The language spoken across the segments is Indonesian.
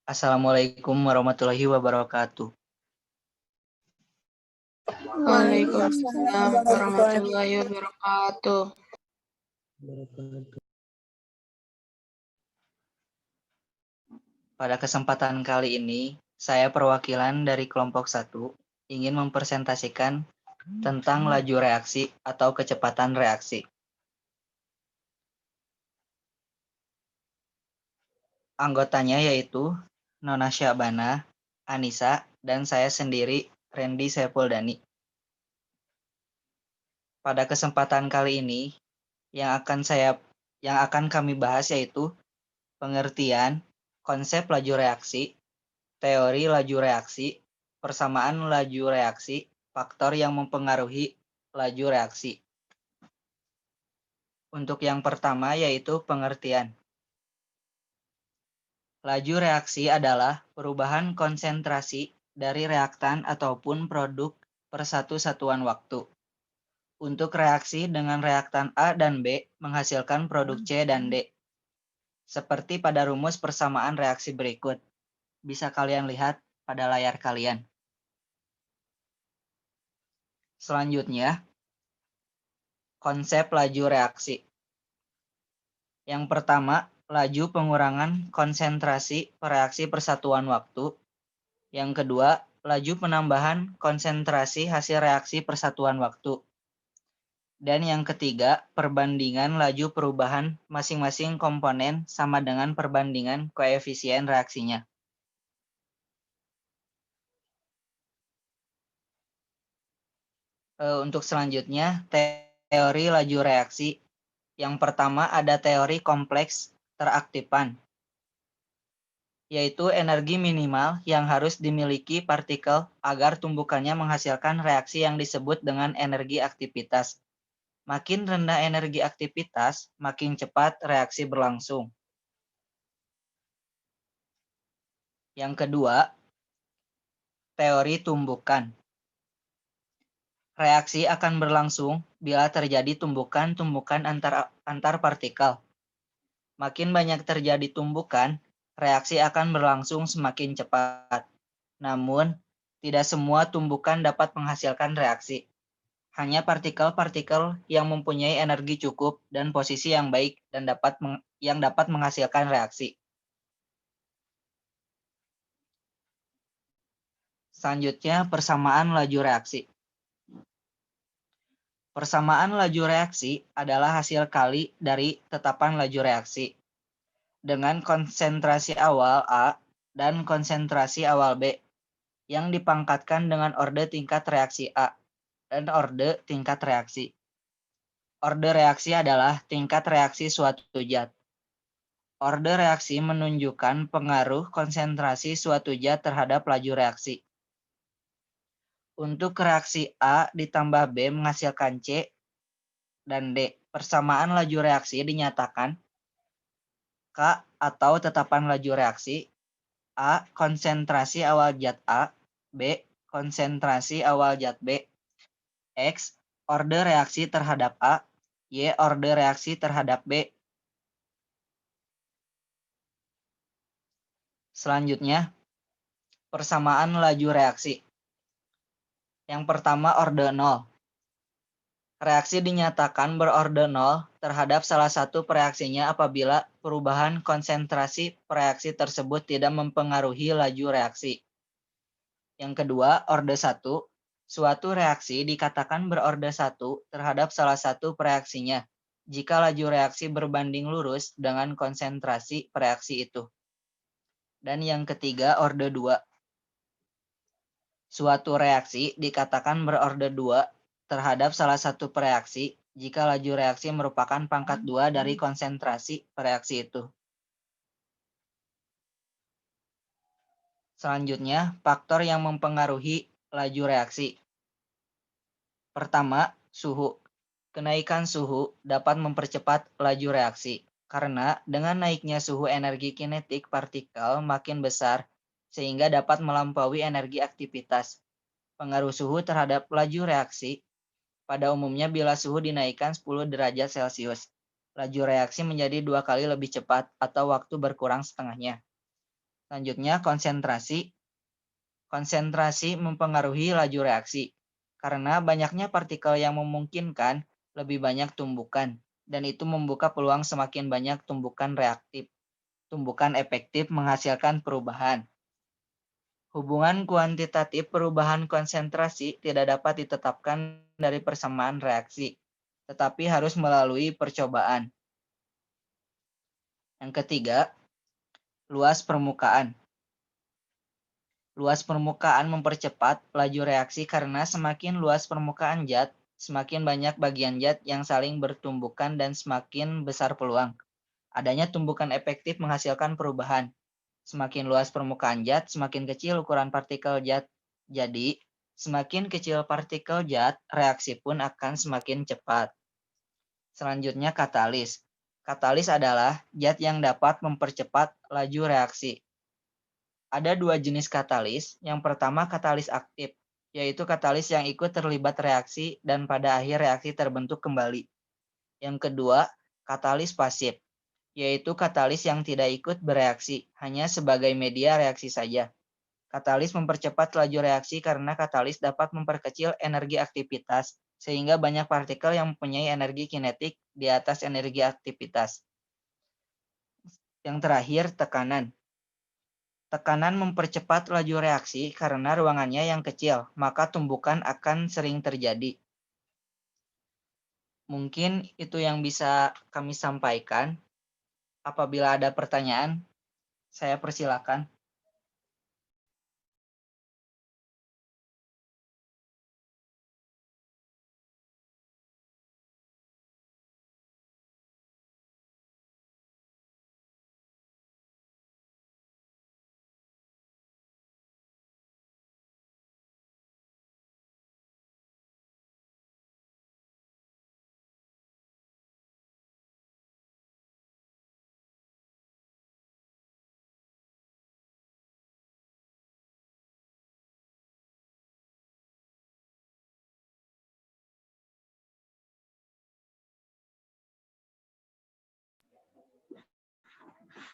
Assalamualaikum warahmatullahi wabarakatuh. Waalaikumsalam warahmatullahi wabarakatuh. Pada kesempatan kali ini, saya perwakilan dari kelompok 1 ingin mempresentasikan tentang laju reaksi atau kecepatan reaksi. Anggotanya yaitu Nona Syabana, Anissa, dan saya sendiri, Randy Saifuldani. Pada kesempatan kali ini, yang akan kami bahas yaitu pengertian, konsep laju reaksi, teori laju reaksi, persamaan laju reaksi, faktor yang mempengaruhi laju reaksi. Untuk yang pertama yaitu pengertian. Laju reaksi adalah perubahan konsentrasi dari reaktan ataupun produk per satu satuan waktu. Untuk reaksi dengan reaktan A dan B menghasilkan produk C dan D. Seperti pada rumus persamaan reaksi berikut. Bisa kalian lihat pada layar kalian. Selanjutnya, konsep laju reaksi. Yang pertama, laju pengurangan konsentrasi reaksi persatuan waktu. Yang kedua, laju penambahan konsentrasi hasil reaksi persatuan waktu. Dan yang ketiga, perbandingan laju perubahan masing-masing komponen sama dengan perbandingan koefisien reaksinya. Untuk selanjutnya, teori laju reaksi. Yang pertama ada teori kompleks teraktifan, yaitu energi minimal yang harus dimiliki partikel agar tumbukannya menghasilkan reaksi yang disebut dengan energi aktivitas. Makin rendah energi aktivitas, makin cepat reaksi berlangsung. Yang kedua, teori tumbukan. Reaksi akan berlangsung bila terjadi tumbukan antar partikel. Makin banyak terjadi tumbukan, reaksi akan berlangsung semakin cepat. Namun, tidak semua tumbukan dapat menghasilkan reaksi. Hanya partikel-partikel yang mempunyai energi cukup dan posisi yang baik dan dapat menghasilkan reaksi. Selanjutnya, persamaan laju reaksi. Persamaan laju reaksi adalah hasil kali dari tetapan laju reaksi dengan konsentrasi awal A dan konsentrasi awal B yang dipangkatkan dengan orde tingkat reaksi A dan orde tingkat reaksi. Orde reaksi adalah tingkat reaksi suatu zat. Orde reaksi menunjukkan pengaruh konsentrasi suatu zat terhadap laju reaksi. Untuk reaksi A ditambah B menghasilkan C dan D. Persamaan laju reaksi dinyatakan K atau tetapan laju reaksi A. Konsentrasi awal zat A. B. Konsentrasi awal zat B. X. Orde reaksi terhadap A. Y. Orde reaksi terhadap B. Selanjutnya, persamaan laju reaksi. Yang pertama, orde 0. Reaksi dinyatakan berorde 0 terhadap salah satu pereaksinya apabila perubahan konsentrasi pereaksi tersebut tidak mempengaruhi laju reaksi. Yang kedua, orde 1. Suatu reaksi dikatakan berorde 1 terhadap salah satu pereaksinya jika laju reaksi berbanding lurus dengan konsentrasi pereaksi itu. Dan yang ketiga, orde 2. Suatu reaksi dikatakan berorde 2 terhadap salah satu pereaksi jika laju reaksi merupakan pangkat 2 dari konsentrasi pereaksi itu. Selanjutnya, faktor yang mempengaruhi laju reaksi. Pertama, suhu. Kenaikan suhu dapat mempercepat laju reaksi, karena dengan naiknya suhu energi kinetik partikel makin besar, sehingga dapat melampaui energi aktivitas. Pengaruh suhu terhadap laju reaksi, pada umumnya bila suhu dinaikkan 10 derajat Celcius, laju reaksi menjadi 2 kali lebih cepat atau waktu berkurang setengahnya. Selanjutnya, konsentrasi. Konsentrasi mempengaruhi laju reaksi, karena banyaknya partikel yang memungkinkan lebih banyak tumbukan, dan itu membuka peluang semakin banyak tumbukan reaktif. Tumbukan efektif menghasilkan perubahan. Hubungan kuantitatif perubahan konsentrasi tidak dapat ditetapkan dari persamaan reaksi, tetapi harus melalui percobaan. Yang ketiga, luas permukaan. Luas permukaan mempercepat laju reaksi karena semakin luas permukaan zat, semakin banyak bagian zat yang saling bertumbukan dan semakin besar peluang. Adanya tumbukan efektif menghasilkan perubahan. Semakin luas permukaan zat, semakin kecil ukuran partikel zat. Jadi, semakin kecil partikel zat, reaksi pun akan semakin cepat. Selanjutnya, katalis. Katalis adalah zat yang dapat mempercepat laju reaksi. Ada dua jenis katalis. Yang pertama katalis aktif, yaitu katalis yang ikut terlibat reaksi dan pada akhir reaksi terbentuk kembali. Yang kedua, katalis pasif, yaitu katalis yang tidak ikut bereaksi, hanya sebagai media reaksi saja. Katalis mempercepat laju reaksi karena katalis dapat memperkecil energi aktivitas, sehingga banyak partikel yang mempunyai energi kinetik di atas energi aktivitas. Yang terakhir, tekanan. Tekanan mempercepat laju reaksi karena ruangannya yang kecil, maka tumbukan akan sering terjadi. Mungkin itu yang bisa kami sampaikan. Apabila ada pertanyaan, saya persilakan.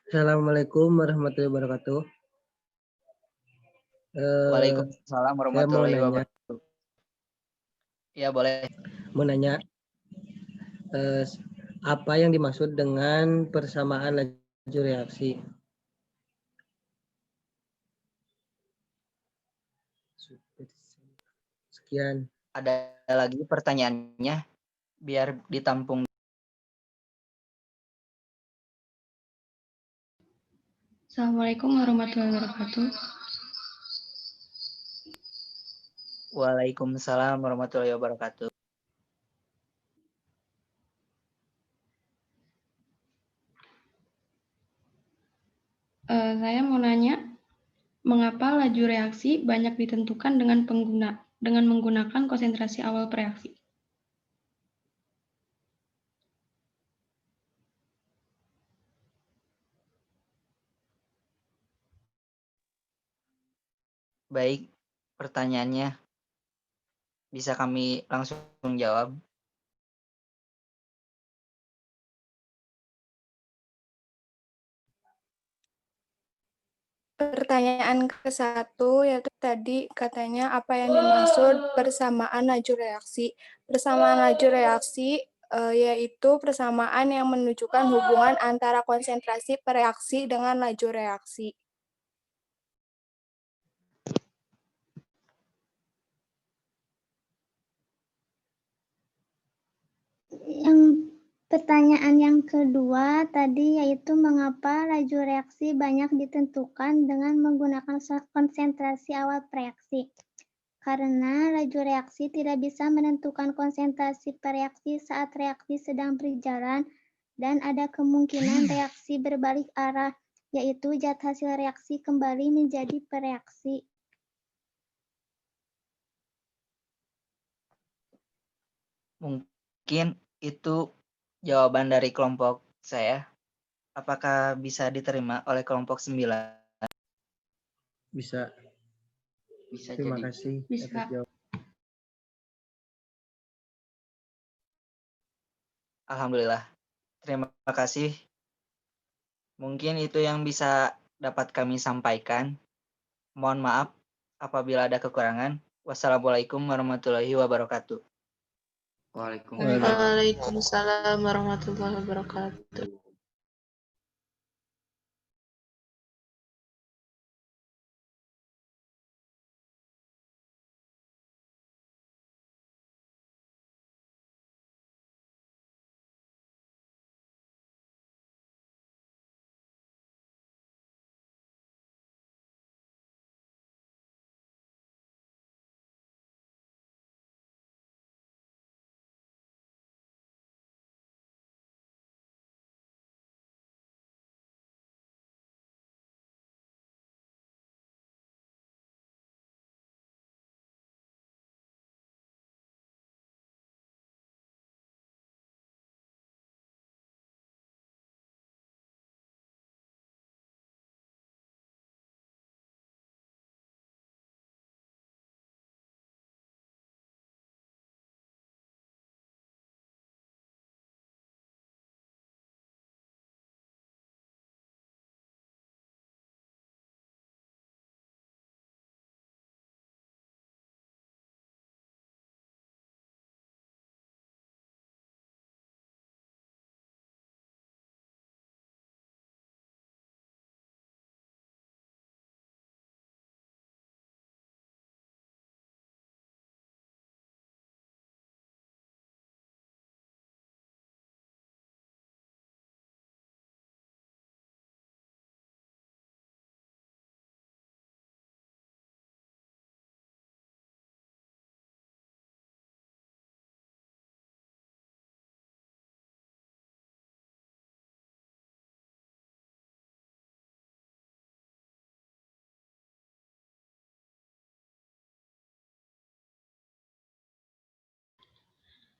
Assalamualaikum warahmatullahi wabarakatuh. Waalaikumsalam warahmatullahi wabarakatuh. Ya, boleh. Mau nanya, apa yang dimaksud dengan persamaan laju reaksi? Sekian. Ada lagi pertanyaannya, biar ditampung. Assalamualaikum warahmatullahi wabarakatuh. Waalaikumsalam warahmatullahi wabarakatuh. Saya mau nanya, mengapa laju reaksi banyak ditentukan dengan menggunakan konsentrasi awal reaksi? Baik, pertanyaannya bisa kami langsung jawab. Pertanyaan ke-1 yaitu tadi katanya apa yang dimaksud persamaan laju reaksi. Persamaan laju reaksi yaitu persamaan yang menunjukkan hubungan antara konsentrasi per reaksi dengan laju reaksi. Yang pertanyaan yang kedua tadi yaitu mengapa laju reaksi banyak ditentukan dengan menggunakan konsentrasi awal reaksi. Karena laju reaksi tidak bisa menentukan konsentrasi per reaksi saat reaksi sedang berjalan dan ada kemungkinan reaksi berbalik arah, yaitu zat hasil reaksi kembali menjadi pereaksi. Mungkin itu jawaban dari kelompok saya. Apakah bisa diterima oleh kelompok 9? Bisa. Bisa. Terima Jadi kasih. Bisa. Alhamdulillah. Terima kasih. Mungkin itu yang bisa dapat kami sampaikan. Mohon maaf apabila ada kekurangan. Wassalamualaikum warahmatullahi wabarakatuh. Waalaikumsalam warahmatullahi wabarakatuh.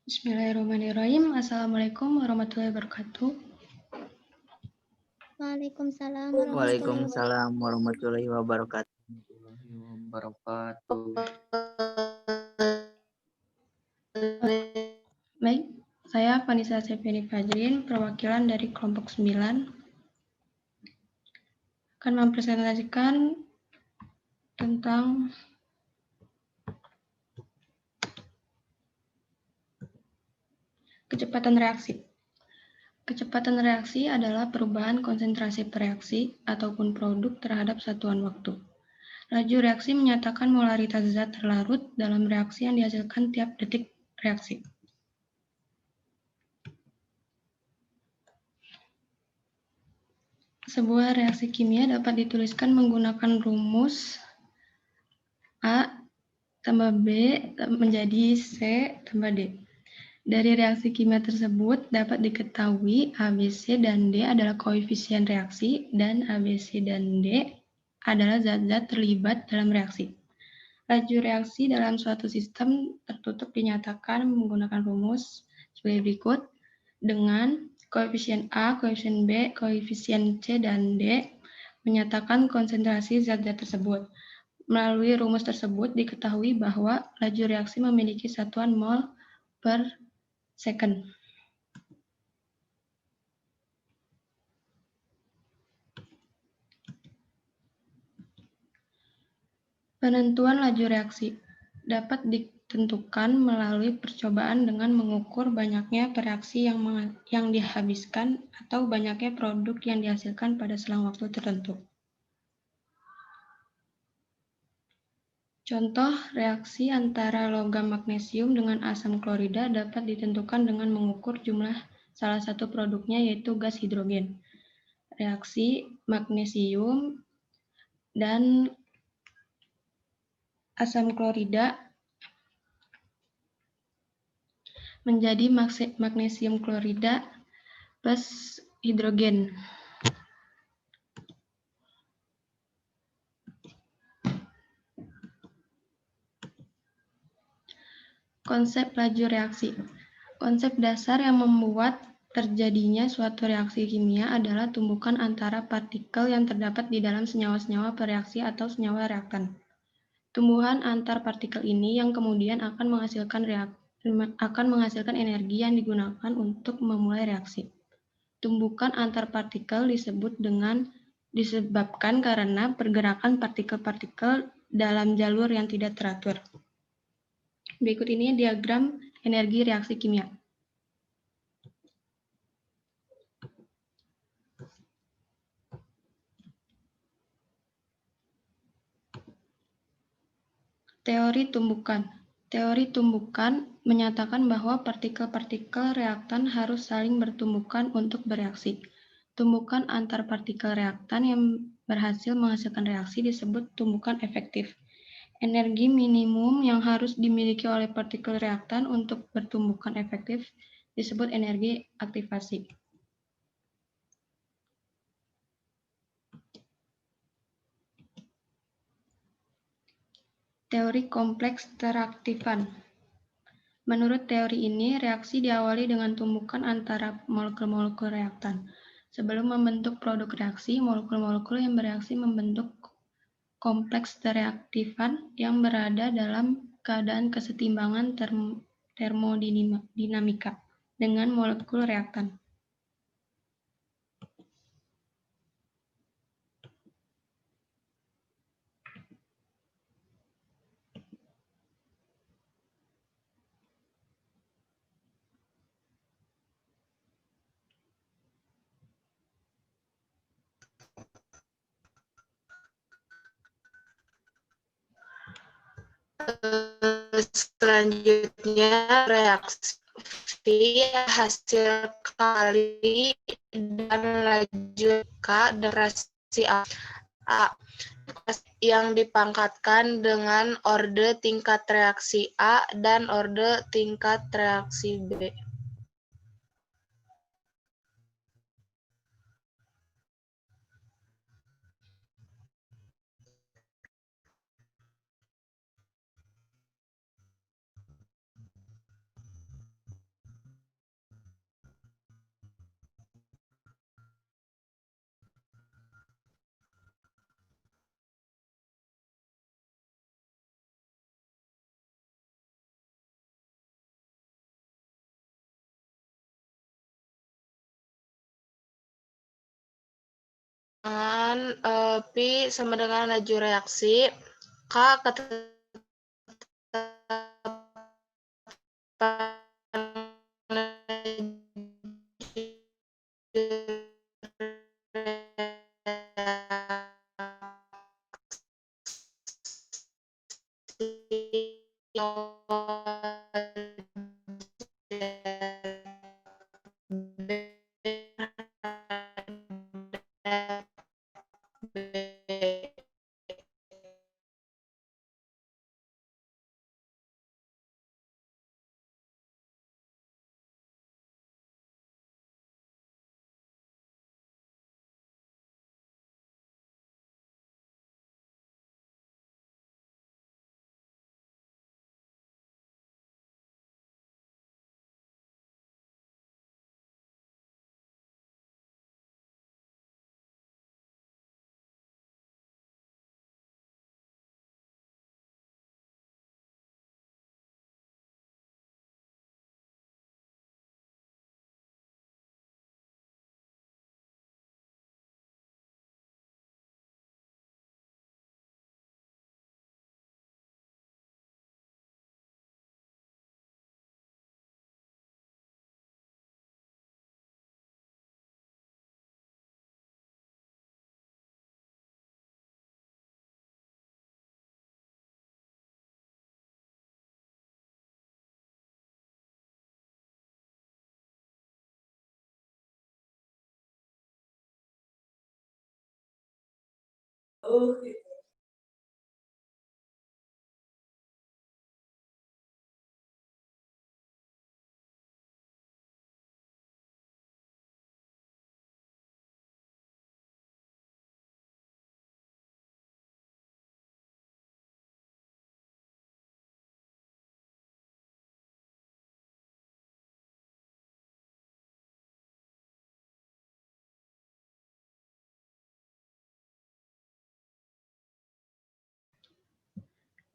Bismillahirrahmanirrahim. Assalamualaikum warahmatullahi wabarakatuh. Waalaikumsalam Waalaikumsalam warahmatullahi wabarakatuh. Baik, saya Vanessa Sepeni Fajrin, perwakilan dari kelompok 9, akan mempresentasikan tentang kecepatan reaksi. Kecepatan reaksi adalah perubahan konsentrasi reaksi ataupun produk terhadap satuan waktu. Laju reaksi menyatakan molaritas zat terlarut dalam reaksi yang dihasilkan tiap detik reaksi. Sebuah reaksi kimia dapat dituliskan menggunakan rumus A tambah B menjadi C tambah D. Dari reaksi kimia tersebut dapat diketahui A, B, C, dan D adalah koefisien reaksi dan A, B, C, dan D adalah zat-zat terlibat dalam reaksi. Laju reaksi dalam suatu sistem tertutup dinyatakan menggunakan rumus sebagai berikut dengan koefisien A, koefisien B, koefisien C, dan D menyatakan konsentrasi zat-zat tersebut. Melalui rumus tersebut diketahui bahwa laju reaksi memiliki satuan mol per second. Penentuan laju reaksi dapat ditentukan melalui percobaan dengan mengukur banyaknya reaksi yang dihabiskan atau banyaknya produk yang dihasilkan pada selang waktu tertentu. Contoh reaksi antara logam magnesium dengan asam klorida dapat ditentukan dengan mengukur jumlah salah satu produknya yaitu gas hidrogen. Reaksi magnesium dan asam klorida menjadi magnesium klorida plus hidrogen. Konsep laju reaksi. Konsep dasar yang membuat terjadinya suatu reaksi kimia adalah tumbukan antara partikel yang terdapat di dalam senyawa-senyawa bereaksi atau senyawa reaktan. Tumbuhan antar partikel ini yang kemudian akan menghasilkan energi yang digunakan untuk memulai reaksi. Tumbukan antar partikel disebut dengan disebabkan karena pergerakan partikel-partikel dalam jalur yang tidak teratur. Berikut ini diagram energi reaksi kimia. Teori tumbukan. Teori tumbukan menyatakan bahwa partikel-partikel reaktan harus saling bertumbukan untuk bereaksi. Tumbukan antar partikel reaktan yang berhasil menghasilkan reaksi disebut tumbukan efektif. Energi minimum yang harus dimiliki oleh partikel reaktan untuk bertumbukan efektif disebut energi aktivasi. Teori kompleks teraktifan. Menurut teori ini, reaksi diawali dengan tumbukan antara molekul-molekul reaktan. Sebelum membentuk produk reaksi, molekul-molekul yang bereaksi membentuk kompleks teraktifan yang berada dalam keadaan kesetimbangan termodinamika dengan molekul reaktan. Selanjutnya reaksi hasil kali dan laju K dan reaksi A yang dipangkatkan dengan orde tingkat reaksi A dan orde tingkat reaksi B. Pi sama dengan laju reaksi, K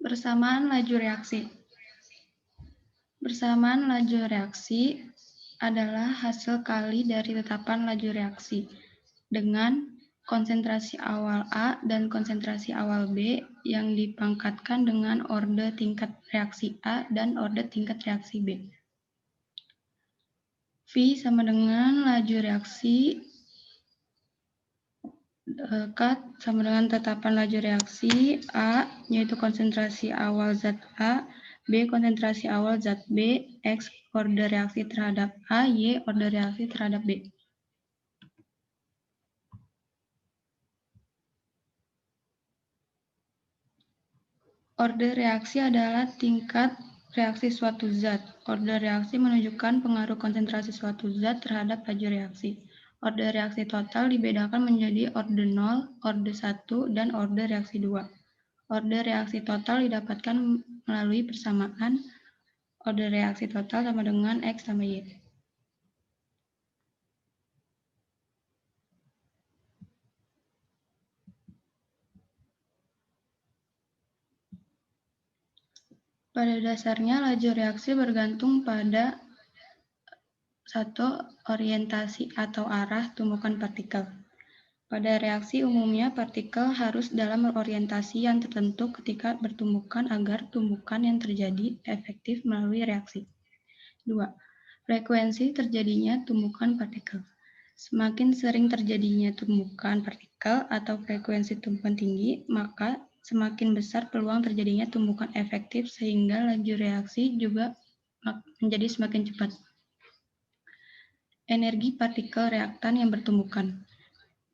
Bersamaan laju reaksi. Bersamaan laju reaksi adalah hasil kali dari tetapan laju reaksi dengan konsentrasi awal A dan konsentrasi awal B yang dipangkatkan dengan orde tingkat reaksi A dan orde tingkat reaksi B. V sama dengan laju reaksi, K sama dengan tetapan laju reaksi A, yaitu konsentrasi awal zat A, B konsentrasi awal zat B, X orde reaksi terhadap A, Y orde reaksi terhadap B. Orde reaksi adalah tingkat reaksi suatu zat. Orde reaksi menunjukkan pengaruh konsentrasi suatu zat terhadap laju reaksi. Orde reaksi total dibedakan menjadi orde 0, orde 1, dan orde reaksi 2. Orde reaksi total didapatkan melalui persamaan orde reaksi total sama dengan X tambah Y. Pada dasarnya, laju reaksi bergantung pada satu orientasi atau arah tumbukan partikel. Pada reaksi umumnya, partikel harus dalam orientasi yang tertentu ketika bertumbukan agar tumbukan yang terjadi efektif melalui reaksi. 2. Frekuensi terjadinya tumbukan partikel. Semakin sering terjadinya tumbukan partikel atau frekuensi tumbukan tinggi, maka semakin besar peluang terjadinya tumbukan efektif sehingga laju reaksi juga menjadi semakin cepat. Energi partikel reaktan yang bertumbukan.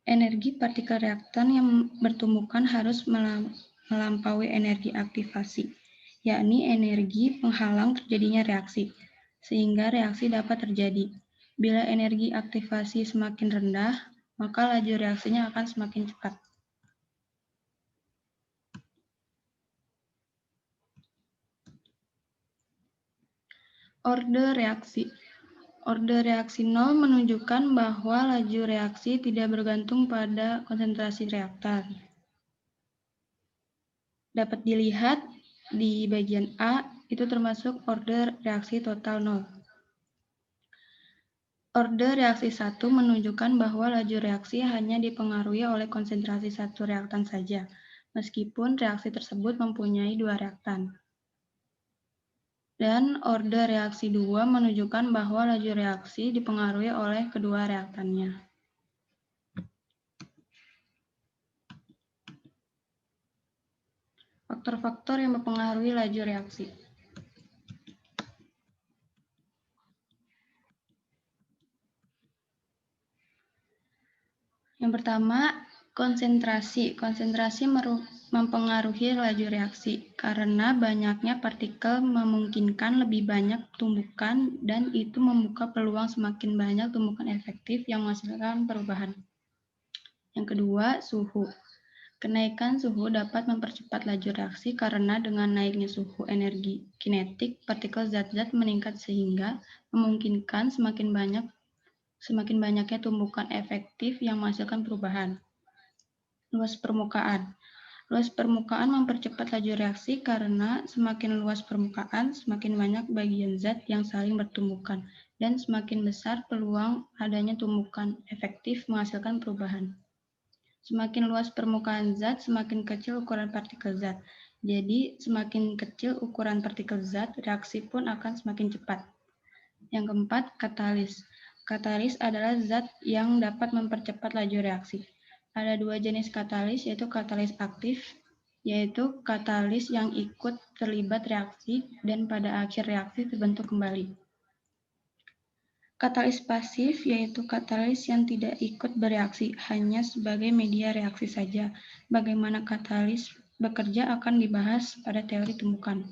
Energi partikel reaktan yang bertumbukan harus melampaui energi aktivasi, yakni energi penghalang terjadinya reaksi, sehingga reaksi dapat terjadi. Bila energi aktivasi semakin rendah, maka laju reaksinya akan semakin cepat. Orde reaksi. Orde reaksi 0 menunjukkan bahwa laju reaksi tidak bergantung pada konsentrasi reaktan. Dapat dilihat di bagian A, itu termasuk orde reaksi total 0. Orde reaksi 1 menunjukkan bahwa laju reaksi hanya dipengaruhi oleh konsentrasi satu reaktan saja, meskipun reaksi tersebut mempunyai dua reaktan. Dan orde reaksi 2 menunjukkan bahwa laju reaksi dipengaruhi oleh kedua reaktannya. Faktor-faktor yang mempengaruhi laju reaksi. Yang pertama, konsentrasi. Konsentrasi mempengaruhi laju reaksi karena banyaknya partikel memungkinkan lebih banyak tumbukan dan itu membuka peluang semakin banyak tumbukan efektif yang menghasilkan perubahan. Yang kedua, suhu. Kenaikan suhu dapat mempercepat laju reaksi karena dengan naiknya suhu energi kinetik, partikel zat-zat meningkat sehingga memungkinkan semakin banyaknya tumbukan efektif yang menghasilkan perubahan. Luas permukaan. Luas permukaan mempercepat laju reaksi karena semakin luas permukaan, semakin banyak bagian zat yang saling bertumbukan, dan semakin besar peluang adanya tumbukan efektif menghasilkan perubahan. Semakin luas permukaan zat, semakin kecil ukuran partikel zat. Jadi, semakin kecil ukuran partikel zat, reaksi pun akan semakin cepat. Yang keempat, katalis. Katalis adalah zat yang dapat mempercepat laju reaksi. Ada dua jenis katalis, yaitu katalis aktif, yaitu katalis yang ikut terlibat reaksi dan pada akhir reaksi terbentuk kembali. Katalis pasif, yaitu katalis yang tidak ikut bereaksi, hanya sebagai media reaksi saja. Bagaimana katalis bekerja akan dibahas pada teori tumbukan.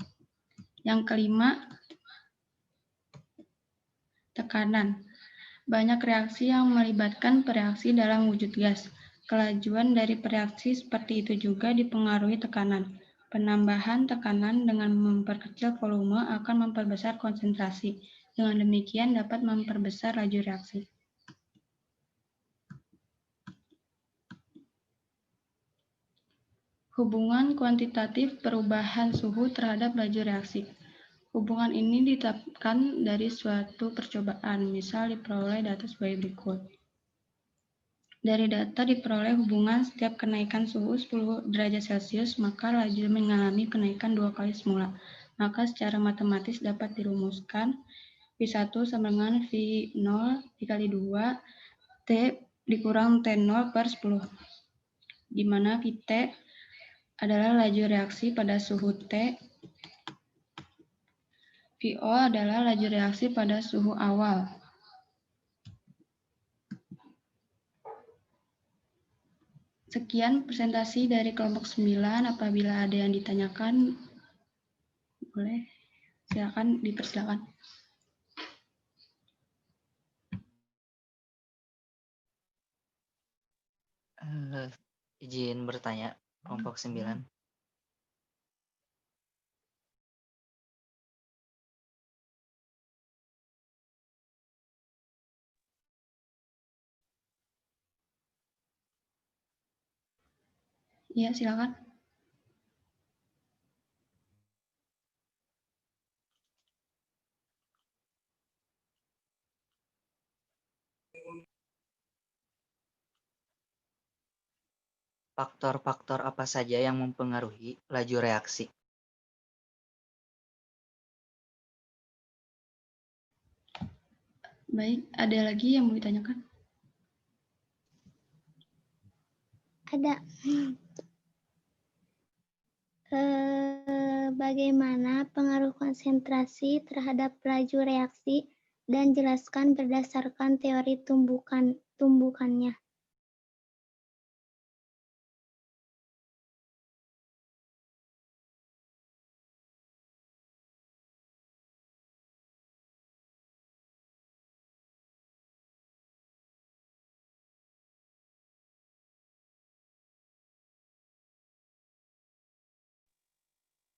Yang kelima, tekanan. Banyak reaksi yang melibatkan pereaksi dalam wujud gas. Kelajuan dari pereaksi seperti itu juga dipengaruhi tekanan. Penambahan tekanan dengan memperkecil volume akan memperbesar konsentrasi. Dengan demikian dapat memperbesar laju reaksi. Hubungan kuantitatif perubahan suhu terhadap laju reaksi. Hubungan ini ditetapkan dari suatu percobaan, misal diperoleh data sebagai berikut. Dari data diperoleh hubungan setiap kenaikan suhu 10 derajat Celcius, maka laju mengalami kenaikan 2 kali semula. Maka secara matematis dapat dirumuskan V1 sama dengan V0 dikali 2 T dikurang T0 per 10, di mana Vt adalah laju reaksi pada suhu T, Vo adalah laju reaksi pada suhu awal. Sekian presentasi dari kelompok 9. Apabila ada yang ditanyakan, boleh silakan dipersilakan. Izin bertanya, kelompok 9. Iya, silakan. Faktor-faktor apa saja yang mempengaruhi laju reaksi? Baik, ada lagi yang mau ditanyakan? Ada. Bagaimana pengaruh konsentrasi terhadap laju reaksi dan jelaskan berdasarkan teori tumbukannya.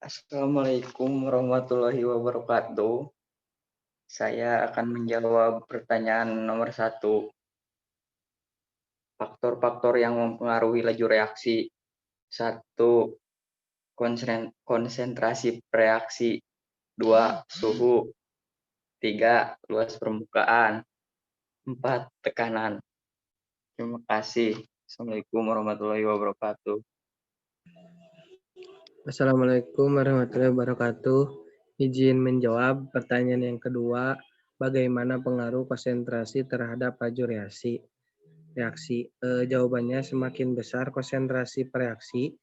Assalamualaikum warahmatullahi wabarakatuh. Saya akan menjawab pertanyaan nomor 1. Faktor-faktor yang mempengaruhi laju reaksi. 1. Konsentrasi reaksi. 2. Suhu. 3. Luas permukaan. 4. Tekanan. Terima kasih. Assalamualaikum warahmatullahi wabarakatuh. Assalamualaikum warahmatullahi wabarakatuh. Izin menjawab pertanyaan yang kedua, bagaimana pengaruh konsentrasi terhadap laju reaksi? Jawabannya semakin besar konsentrasi reaksi,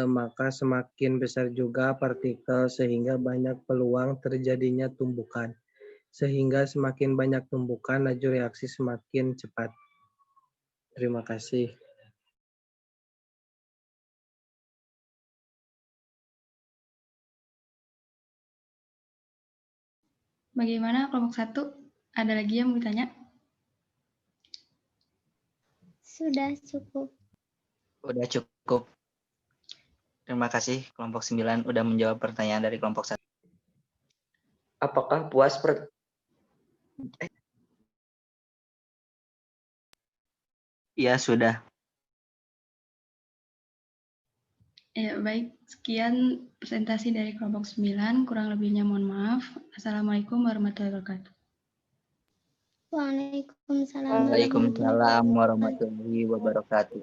maka semakin besar juga partikel sehingga banyak peluang terjadinya tumbukan. Sehingga semakin banyak tumbukan, laju reaksi semakin cepat. Terima kasih. Bagaimana kelompok 1? Ada lagi yang mau ditanya? Sudah cukup. Udah cukup. Terima kasih kelompok 9 udah menjawab pertanyaan dari kelompok 1. Apakah puas Iya, sudah. Ya, baik. Sekian presentasi dari kelompok 9. Kurang lebihnya mohon maaf. Assalamualaikum warahmatullahi wabarakatuh. Waalaikumsalam Waalaikumsalam warahmatullahi wabarakatuh.